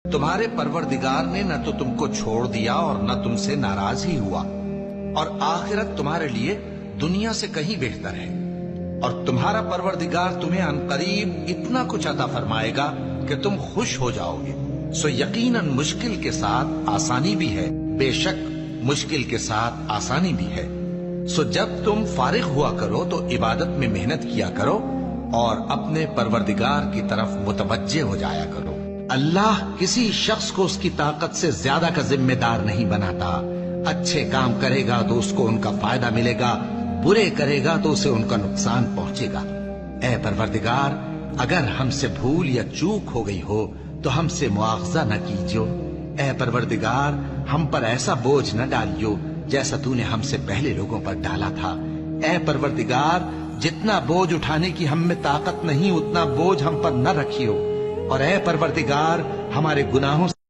तुम्हारे परवरदिगार ने न तो तुमको छोड़ दिया और न तुमसे नाराज ही हुआ, और आखिरत तुम्हारे लिए दुनिया से कहीं बेहतर है। और तुम्हारा परवरदिगार तुम्हें अनकरीब इतना कुछ अता फरमाएगा कि तुम खुश हो जाओगे। सो यकीनन मुश्किल के साथ आसानी भी है, बेशक मुश्किल के साथ आसानी भी है। सो जब तुम फारिग हुआ करो तो इबादत में मेहनत किया करो और अपने परवरदिगार की तरफ मुतवज्जे हो जाया करो। अल्लाह किसी शख्स को उसकी ताकत से ज्यादा का जिम्मेदार नहीं बनाता। अच्छे काम करेगा तो उसको उनका फायदा मिलेगा, बुरे करेगा तो उसे उनका नुकसान पहुंचेगा। ऐ परवरदिगार, अगर हमसे भूल या चूक हो गई हो तो हमसे मुआवजा न कीजियो। ऐ परवरदिगार, हम पर ऐसा बोझ न डालियो जैसा तूने हमसे पहले लोगों पर डाला था। ऐ परवरदिगार, जितना बोझ उठाने की हम में ताकत नहीं उतना बोझ हम पर न रखियो। और ऐ परवरदिगार, हमारे गुनाहों